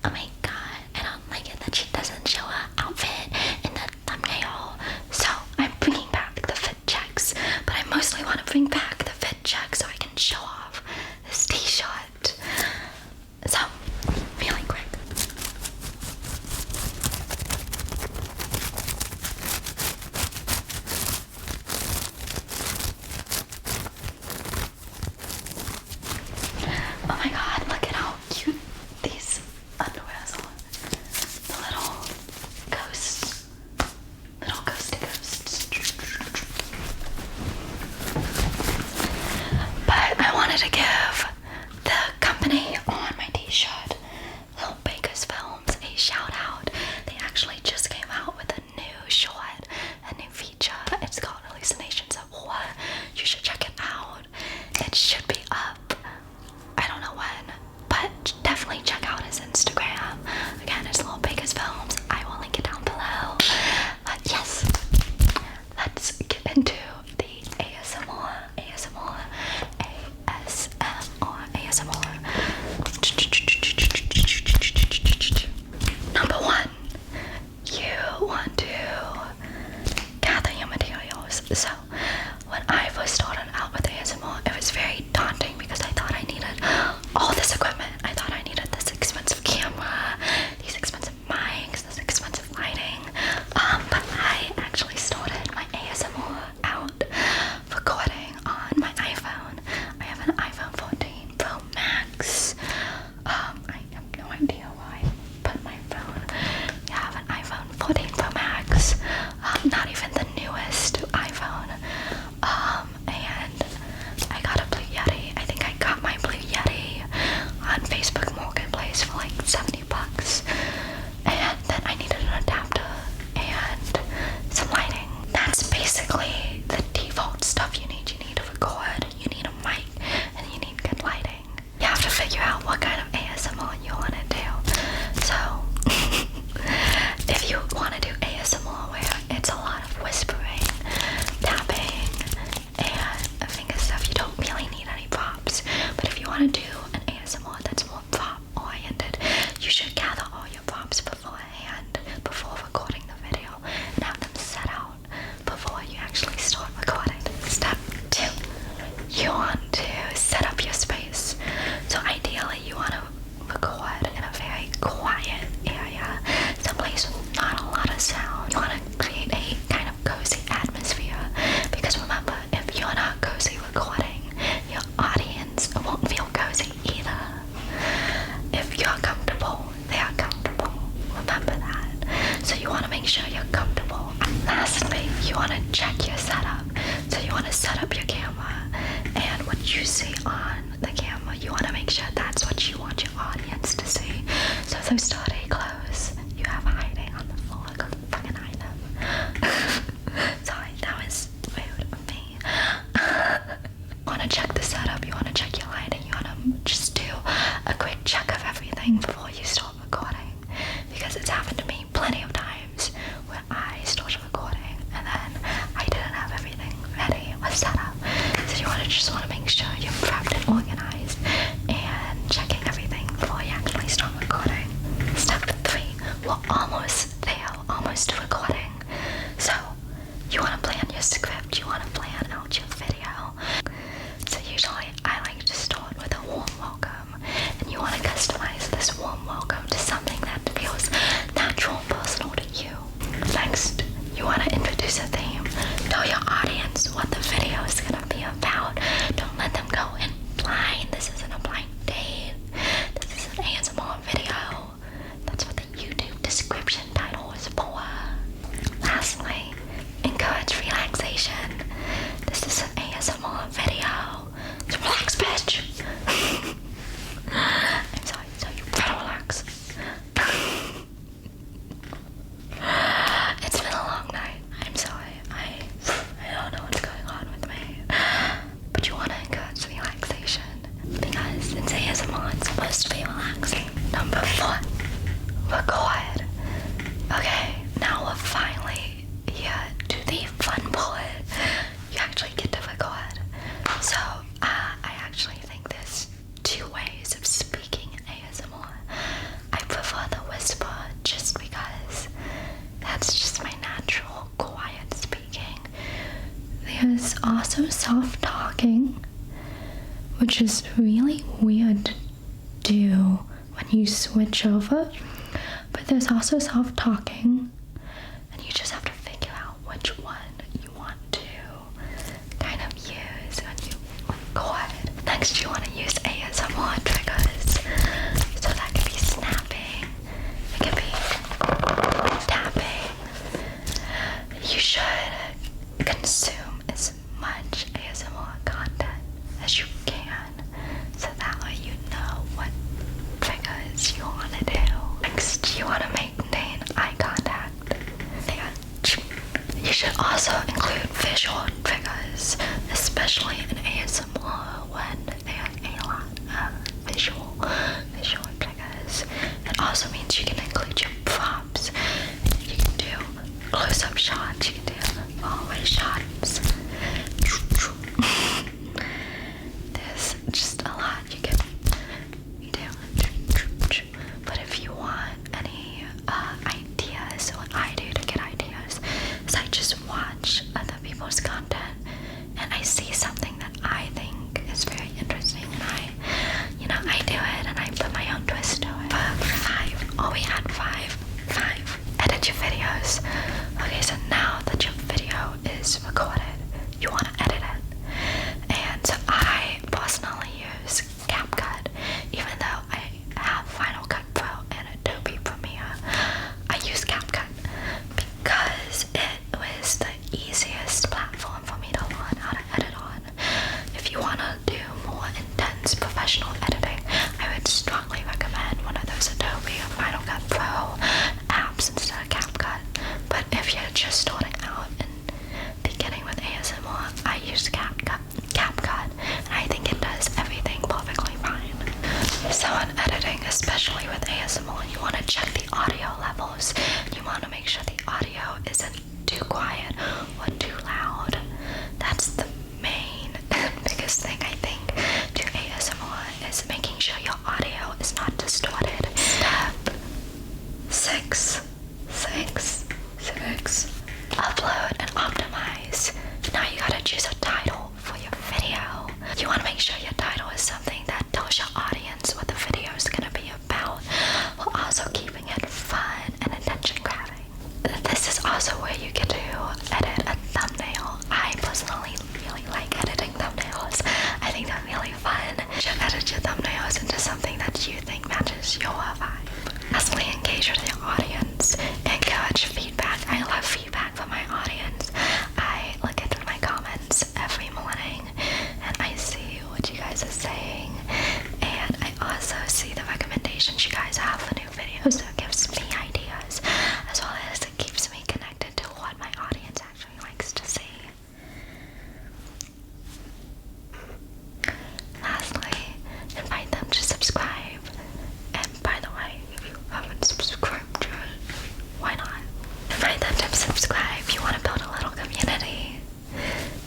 Oh my god, I don't like it that she doesn't show her outfit in the thumbnail. So I'm bringing back the fit checks, but I mostly want to bring back the fit check so I can show off this t-shirt. So, really quick. Oh my god, look at how cute these underwears are. The little ghosts. Little ghosty ghosts. But I wanted to give the company on my t-shirt, Little Baker's Films, a shout out. They actually just came out with a new short, a new feature. It's called Hallucinations of War. You should check it out. It should be up, I don't know when, but definitely check out his Instagram. Again, it's Little Baker's Films. I will link it down below. But yes, let's get into the ASMR. Number one, you want to gather your materials. So when I first started out with ASMR, it was very daunting because I thought I needed all this equipment. I thought I needed this expensive camera, these expensive mics, this expensive lighting. But I actually started my ASMR out recording on my iPhone. I have an iPhone 14 Pro Max. I have no idea why I put my phone. I have an iPhone 14 Pro Max. Not even the newest iPhone. And I got a Blue Yeti. I think I got my Blue Yeti on Facebook Marketplace for like 70 bucks. And then I needed an adapter and some lighting. That's basically the default stuff you need. You need to record, you need a mic, and you need good lighting. You have to figure out what kind of ASMR you want to do. So, if you want to do ASMR where it's a lot of whispering, tapping, and finger stuff, you don't really need any props. But if you want to do an ASMR that's more prop oriented, you should gather all your props beforehand, before recording the video, and have them set out before you actually start recording. Step 2, you want to set up your space. So ideally you want to record in a very quiet area, someplace with not a lot of sound. You want to create a kind of cozy atmosphere, because remember, if you're not cozy recording, your audience won't feel cozy either. If you're comfortable, they are comfortable. Remember that. So you want to make sure you're comfortable. Lastly, you want to check your setup. So you want to set up your camera, and what you see on the camera, you want to make sure that's what you want your audience to see. So if those dirty clothes you have hiding on the floor, go fucking hide them. Sorry, that was rude of me. You want to check the setup, you want to check your lighting, you want to just do a quick check of everything before you start recording. Because it's happened to me plenty of times where I started recording and then I didn't have everything ready or set up. So you just want to make sure you're prepped and organized and checking everything before you actually start recording. Step 3, we're almost there, almost to recording. So you want to plan your script, you want to plan out your video. So usually I like to start with a warm welcome, and you want to customize this warm welcome to something that feels natural and personal to you. Next, you want to introduce a theme. Know your audience, what the video is going to be about. Don't let them go in blind. This isn't a blind date. This is an ASMR video. That's what the YouTube description title is for. Lastly, encourage relaxation. This is an ASMR video. So relax, bitch. I'm sorry, so you better relax. It's been a long night. I'm sorry. I don't know what's going on with me. But you want to encourage relaxation, because since ASMR is supposed to be relaxing. Number 4, record. Okay, now we're finally here to the fun part. You actually get to record. So I actually think there's 2 ways of speaking in ASMR. I prefer There's also soft talking, which is really weird to do when you switch over. But there's also soft talking, and you just have to figure out which one you want to kind of use when you record. Next, you want to use ASMR triggers. So that could be snapping, it could be tapping. You should consume as much ASMR content as you can, so that way you know what triggers you want to do. Next, you want to maintain eye contact. You should also include visual triggers, especially in ASMR when they have a lot of visual triggers. It also means you can include your props. You can do close-up shots, you can do all-way shots. There's just a lot you can do. But if you want any ideas, what I do to get ideas is I just watch other people's content and I see something that I think is very interesting, and I do it and I put my own twist to it. We had five. Edit your videos. Okay, so now that your video is recorded, you want to edit it. And so I personally use CapCut, even though I have Final Cut Pro and Adobe Premiere. I use CapCut because it was the easiest platform for me to learn how to edit on. If you want to do more intense professional editing, I would strongly recommend one of those Adobe or Final Cut Pro apps instead of CapCut. But if you're just starting out and beginning with ASMR, I use CapCut, and I think it does everything perfectly fine. So in editing, especially with ASMR, you want to check the audio levels. You want to make sure the audio isn't too quiet or too loud. That's the main biggest thing, I think, to ASMR, is making sure your audio is not distorted. Step 6. Upload and optimize. Now you gotta choose a title for your video. You wanna make sure your title is something that tells your audience what the video is gonna be about, while also keeping it fun and attention grabbing. This is also where you get to edit a thumbnail. I personally really like editing thumbnails. I think they're really fun. You should edit your thumbnails into something that you think matches your vibe. Lastly, engage with your audience. Encourage feedback. I love feedback from my audience. I look into my comments every morning and I see what you guys are saying, and I also see the recommendations you guys have for new videos. So it gives me ideas, as well as it keeps me connected to what my audience actually likes to see. Lastly, invite them to subscribe. And by the way, if you haven't subscribed yet, why not? Invite them to subscribe. You want to build a little community.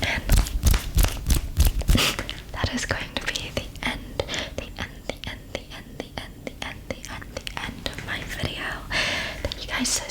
And that is going to be the end of my video. Thank you guys so